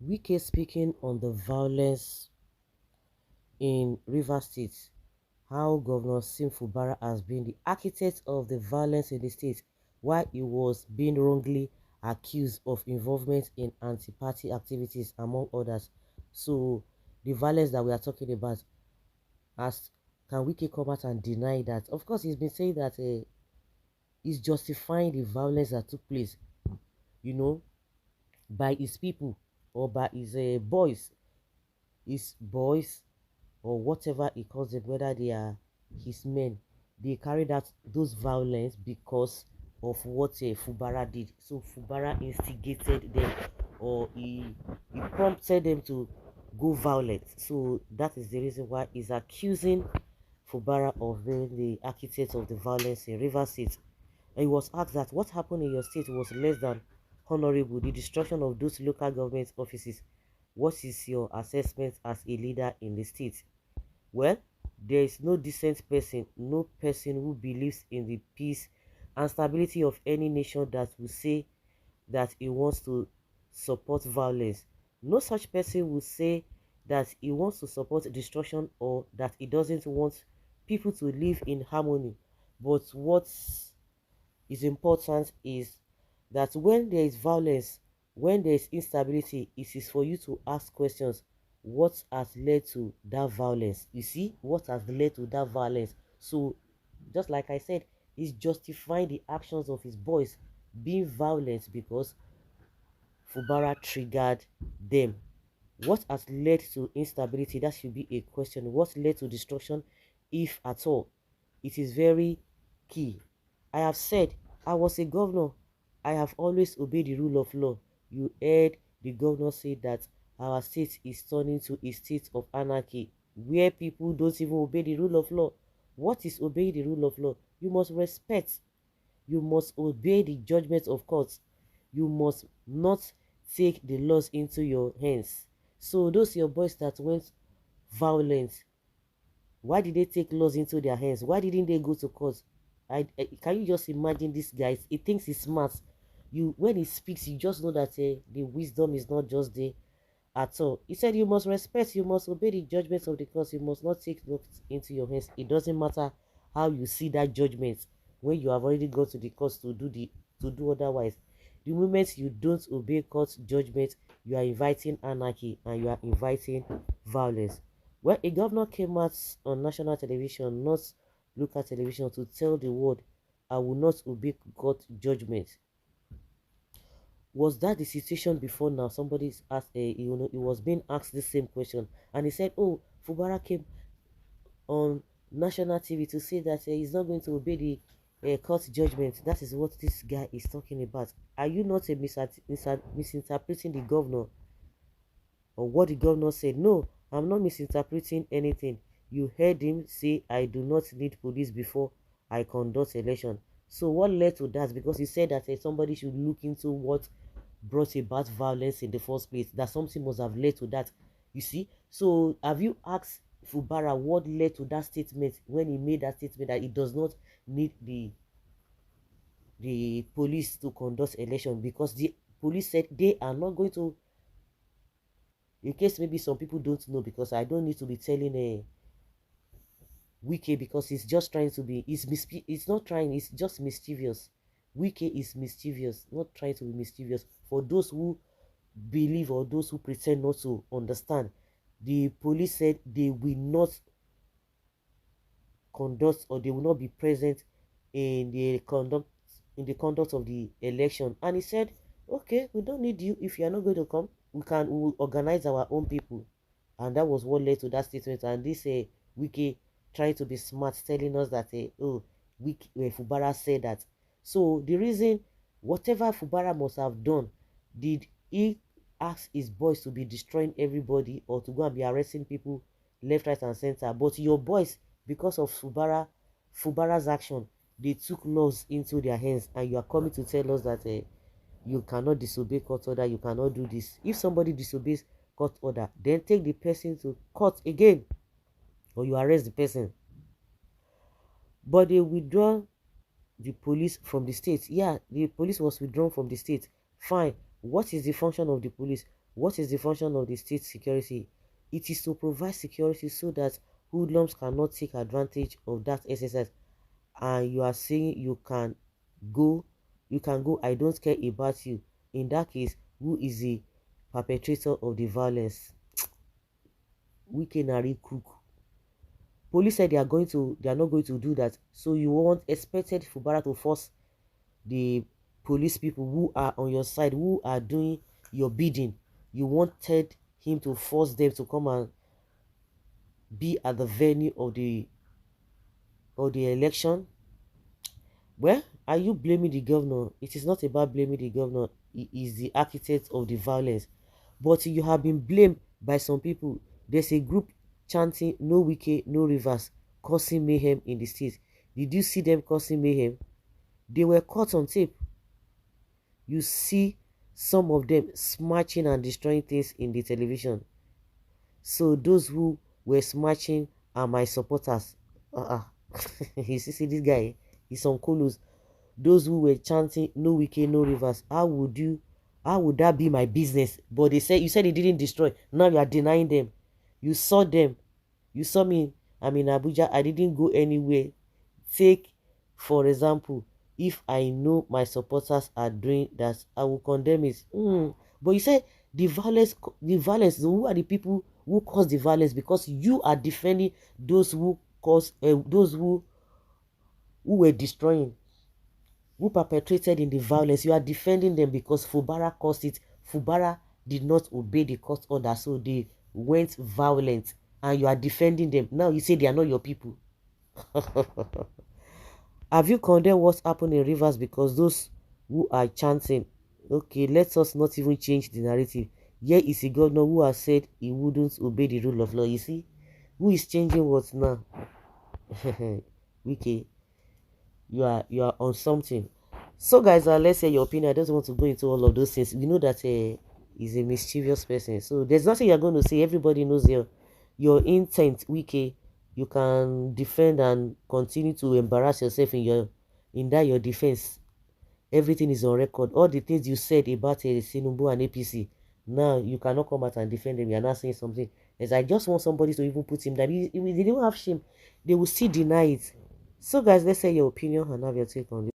Wike speaking on the violence in Rivers State, how Governor Sim Fubara has been the architect of the violence in the state while he was being wrongly accused of involvement in anti-party activities, among others. So, the violence that we are talking about, as can Wike come out and deny that? Of course, he's been saying that he's justifying the violence that took place, you know, by his people or by his boys or whatever he calls them, whether they are his men, they carried out those violence because of what Fubara did. So Fubara instigated them, or he prompted them to go violent. So that is the reason why he's accusing Fubara of being the architect of the violence in River State. And he was asked that what happened in your state was less than honorable, the destruction of those local government offices. What is your assessment as a leader in the state? Well, there is no decent person, no person who believes in the peace and stability of any nation that will say that he wants to support violence. No such person will say that he wants to support destruction or that he doesn't want people to live in harmony. But what is important is that when there is violence, when there is instability, it is for you to ask questions. What has led to that violence? You see, what has led to that violence? So, just like I said, he's justifying the actions of his boys being violent because Fubara triggered them. What has led to instability? That should be a question. What led to destruction, if at all? It is very key. I have said I was a governor. I have always obeyed the rule of law. You heard the governor say that our state is turning to a state of anarchy where people don't even obey the rule of law. What is obeying the rule of law? You must respect. You must obey the judgment of courts. You must not take the laws into your hands. So those your boys that went violent, why did they take laws into their hands? Why didn't they go to court? Can you just imagine this guy? He thinks he's smart. You when he speaks, you just know that the wisdom is not just there at all. He said you must respect, you must obey the judgments of the court, you must not take laws into your hands. It doesn't matter how you see that judgment when you have already gone to the courts to do otherwise. The moment you don't obey court judgment, you are inviting anarchy and you are inviting violence. Well, a governor came out on national television, not local television, to tell the world, I will not obey court judgment. Was that the situation before now? Somebody's asked, he was being asked the same question, and he said, "Oh, Fubara came on national TV to say that he's not going to obey the court judgment." That is what this guy is talking about. Are you not misinterpreting the governor or what the governor said? No, I'm not misinterpreting anything. You heard him say, I do not need police before I conduct election. So what led to that? Because he said that somebody should look into what brought about violence in the first place. That something must have led to that. You see? So have you asked Fubara what led to that statement when he made that statement that he does not need the police to conduct election? Because the police said they are not going to, in case maybe some people don't know, because I don't need to be telling a Wike, because he's just trying to be, it's not trying, it's just mischievous. Wike is mischievous, not trying to be mischievous. For those who believe or those who pretend not to understand, the police said they will not conduct or they will not be present in the conduct of the election. And he said, okay, we don't need you. If you are not going to come, we will organize our own people. And that was what led to that statement. And this Wiki trying to be smart, telling us that oh, Fubara said that. So the reason, whatever Fubara must have done, did he ask his boys to be destroying everybody or to go and be arresting people left, right, and center? But your boys, because of Fubara's action, they took laws into their hands, and you are coming to tell us that you cannot disobey court order, you cannot do this. If somebody disobeys court order, then take the person to court again, or you arrest the person. But they withdraw the police from the state. Yeah, the police was withdrawn from the state. Fine. What is the function of the police? What is the function of the state security? It is to provide security so that hoodlums cannot take advantage of that exercise. And you are saying go, you can go, I don't care about you. In that case, who is the perpetrator of the violence? Wike Nari Cook. Police said they are not going to do that. So you want expected Fubara to force the police people who are on your side, who are doing your bidding. You wanted him to force them to come and be at the venue of the election. Well, are you blaming the governor? It is not about blaming the governor. He is the architect of the violence. But you have been blamed by some people. There's a group chanting no Wike, no Rivers, causing mayhem in the state. Did you see them causing mayhem? They were caught on tape. You see some of them smashing and destroying things in the television. So those who were smashing are my supporters. You see this guy, he's on colos. Those who were chanting no Wike, no Rivers, how would that be my business? But you said they didn't destroy. Now you are denying them. You saw them. You saw me. I'm in Abuja. I didn't go anywhere. Take, for example, if I know my supporters are doing that, I will condemn it. But you said the violence, who are the people who cause the violence? Because you are defending those who cause, those who were destroying, who perpetrated in the violence. You are defending them because Fubara caused it. Fubara did not obey the court order, so they went violent, and you are defending them. Now you say they are not your people. Have you condemned what's happened in Rivers? Because those who are chanting, okay, let us not even change the narrative. Here is a governor who has said he wouldn't obey the rule of law. You see, who is changing what now? Wike, you are on something. So guys, let's say your opinion. I don't want to go into all of those things. We know that he's a mischievous person, so there's nothing you're going to say. Everybody knows your intent. Wike, you can defend and continue to embarrass yourself in your defense. Everything is on record. All the things you said about Tinubu and APC, now you cannot come out and defend them. You're not saying something. As I just want somebody to even put him down. If they don't have shame, they will still deny it. So guys, let's say your opinion and have your take on this.